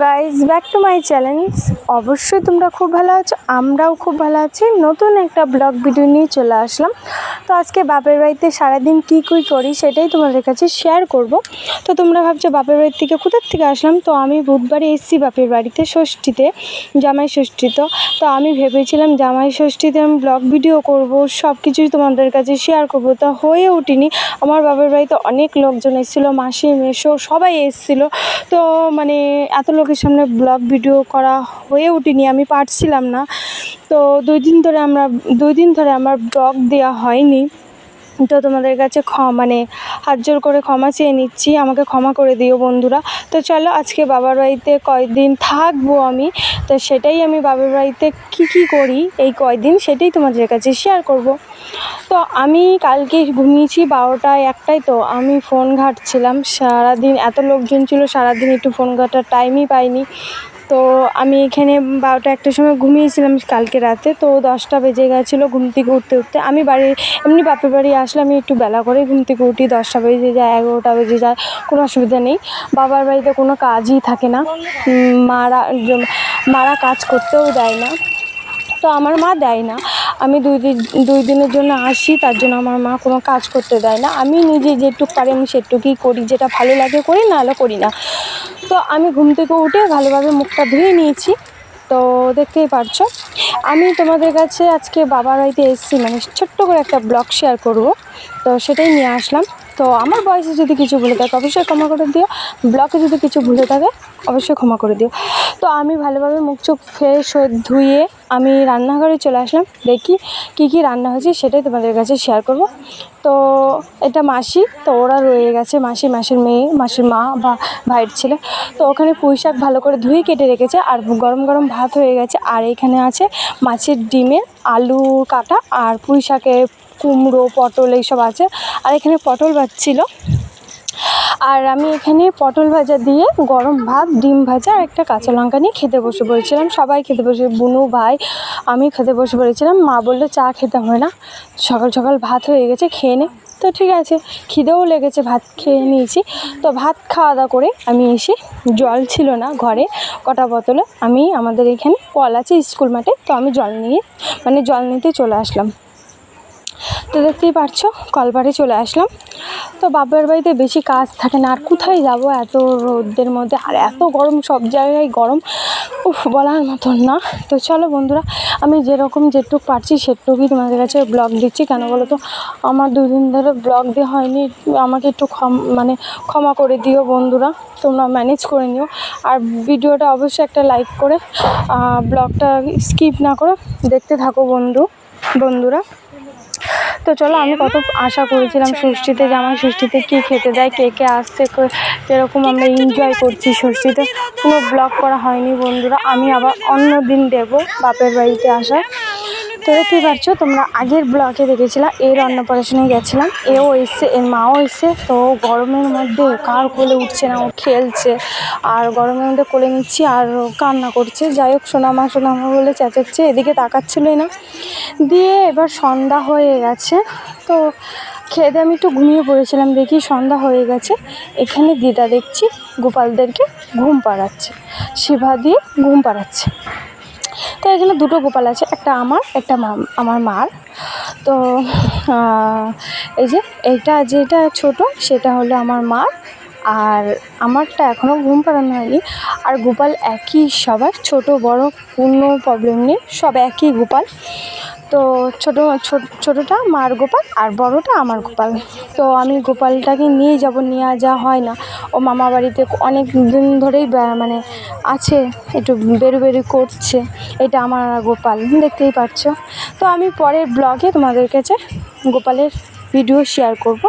Guys, back to my challenge. অবশ্যই তোমরা খুব ভালো আছো, আমরাও খুব ভালো আছি। নতুন একটা ব্লগ ভিডিও নিয়ে চলে আসলাম। তো আজকে বাপের বাড়িতে সারাদিন কী করি সেটাই তোমাদের কাছে শেয়ার করব। তো তোমরা ভাবছো বাপের বাড়ির থেকে কোথার থেকে আসলাম। তো আমি বুধবারে এসেছি বাপের বাড়িতে ষষ্ঠীতে, জামাই ষষ্ঠী। তো আমি ভেবেছিলাম জামাই ষষ্ঠীতে আমি ব্লগ ভিডিও করব, সব কিছুই তোমাদের কাছে শেয়ার করব। তা হয়ে ওঠেনি। আমার বাপের বাড়িতে অনেক লোকজন এসেছিলো, মাসি মেসো সবাই এসেছিলো। তো মানে এত লোকের সামনে ব্লগ ভিডিও করা হয়ে ওঠেনি, আমি পারছিলাম না। তো দুই দিন ধরে আমার ব্লগ দেওয়া হয়নি। তো তোমাদের কাছে হাত জোর করে ক্ষমা চেয়ে নিচ্ছি, আমাকে ক্ষমা করে দিও বন্ধুরা। তো চলো আজকে বাবার বাড়িতে কয়দিন থাকবো আমি, তো সেটাই আমি বাবার বাড়িতে কী করি এই কয়দিন সেটাই তোমাদের কাছে শেয়ার করব। তো আমি কালকে ঘুমিয়েছি 12টায় 1টায়। তো আমি ফোন ঘাঁটছিলাম সারাদিন, এত লোকজন ছিল সারাদিন একটু ফোন ঘাঁটার টাইমই পাইনি। তো আমি এখানে 12টা 1টার সময় ঘুমিয়েছিলাম কালকে রাতে। তো 10টা বেজে গেছিলো ঘুম থেকে উঠতে। আমি এমনি বাপের বাড়ি আসলে আমি একটু বেলা করে ঘুম থেকে উঠি, 10টা বেজে যায় 11টা বেজে যায়, কোনো অসুবিধা নেই। বাবার বাড়িতে কোনো কাজই থাকে না, মারা কাজ করতেও দেয় না। তো আমার মা দেয় না, আমি দুই দিনের জন্য আসি, তার জন্য আমার মা কোনো কাজ করতে দেয় না। আমি নিজে যেটুকু পারি আমি সেটুকুই করি, যেটা ভালো লাগে করি, নাহলে করি না। তো আমি ঘুম থেকে উঠে ভালোভাবে মুখটা ধুয়ে নিয়েছি। তো দেখতেই পারছো আমি তোমাদের কাছে আজকে বাবার বাড়িতে এসেছি, ছোট্ট করে একটা ব্লগ শেয়ার করব। তো সেটাই নিয়ে আসলাম। তো আমার বয়সে যদি কিছু ভুলে থাকে অবশ্যই ক্ষমা করে দিও, ব্লগে যদি কিছু ভুলে থাকে অবশ্যই ক্ষমা করে দিও। তো আমি ভালোভাবে মুখ চোখ ফ্রেশ ধুয়ে আমি রান্নাঘরে চলে আসলাম। দেখি কী রান্না হয়েছে সেটাই তোমাদের কাছে শেয়ার করব। তো এটা মাসি, তো ওরা রয়ে গেছে, মাসির মেয়ে, মাসির মা বা ভাইয়ের ছেলে। তো ওখানে পুঁই শাক ভালো করে ধুয়ে কেটে রেখেছে, আর গরম গরম ভাত হয়ে গেছে। আর এখানে আছে মাছের ডিমের আলু কাটা, আর পুঁই শাকে কুমড়ো পটল এইসব আছে। আর এখানে পটল ভাজছিল। আর আমি এখানে পটল ভাজা দিয়ে গরম ভাত, ডিম ভাজা আর একটা কাঁচা লঙ্কা নিয়ে খেতে বসে পড়েছিলাম। সবাই খেতে বসে, বুনু ভাই আমি খেতে বসে পড়েছিলাম। মা বললো চা খেতে হয় না, সকাল সকাল ভাত হয়ে গেছে, খেয়ে নে। তো ঠিক আছে, খিদেও লেগেছে, ভাত খেয়ে নিয়েছি। তো ভাত খাওয়া দাওয়া করে আমি এসে, জল ছিল না ঘরে কটা বোতলে, আমি আমাদের এখানে কল আছে স্কুল মাঠে, তো আমি জল নিতে চলে আসলাম। তো দেখতেই পারছো কলপাড়ে চলে আসলাম। তো বাবার বাড়িতে বেশি কাজ থাকে না, আর কোথায় যাব এত রোদের মধ্যে, আর এত গরম, সব জায়গায় গরম, বলার মতন না। তো চলো বন্ধুরা, আমি যেটুকু পারছি সেটুকুই তোমাদের কাছে ব্লগ দিচ্ছি। কেন বলো তো, আমার 2 দিন ধরে ব্লগ দেওয়া হয়নি, আমাকে একটু ক্ষমা করে দিও বন্ধুরা, তোমরা ম্যানেজ করে নিও। আর ভিডিওটা অবশ্যই একটা লাইক করে ব্লগটা স্কিপ না করে দেখতে থাকো বন্ধুরা। তো চলো, আমি কত আশা করেছিলাম ষষ্ঠীতে, জামাই ষষ্ঠীতে কী খেতে দেয়, কে আসছে, কীরকম আমরা এনজয় করছি ষষ্ঠীতে, কোনো ব্লগ করা হয়নি বন্ধুরা। আমি আবার অন্য দিন দেবো বাপের বাড়িতে আসার। তো দেখতেই পারছো, তোমরা আগের ব্লগে দেখেছিলাম এর অন্নপ্রাশনে গেছিলাম, এও এসছে, এর মাও এসছে। তো গরমের মধ্যে কার কোলে উঠছে না, ও খেলছে, আর গরমের মধ্যে কোলে নিচ্ছি আর কান্না করছে। যাই হোক, সোনামা বলে চেঁচাচ্ছে, এদিকে তাকাচ্ছিলই না। দিয়ে এবার সন্ধ্যা হয়ে গেছে। তো খেয়ে দিয়ে আমি একটু ঘুমিয়ে পড়েছিলাম, দেখি সন্ধ্যা হয়ে গেছে। এখানে দিদা দেখছি গোপালদেরকে ঘুম পাড়াচ্ছে, শিভা দিয়ে ঘুম পাড়াচ্ছে। তো এখানে 2টো গোপাল আছে, একটা আমার, একটা আমার মার। তো এই যে যেটা ছোট সেটা হলো আমার মার, আর আমারটা এখনও ঘুম পাড়ানো হয়নি। আর গোপাল একই সবার, ছোট বড় কোনো প্রবলেম নেই, সব একই গোপাল। তো ছোটোটা মার গোপাল আর বড়টা আমার গোপাল। তো আমি গোপালটাকে নিয়ে যাওয়া হয় না, ও মামা বাড়িতে অনেক দিন ধরেই আছে, একটু বেরু করছে। এটা আমার গোপাল, দেখতেই পাচ্ছ। তো আমি পরের ব্লগে তোমাদের কাছে গোপালের ভিডিও শেয়ার করব।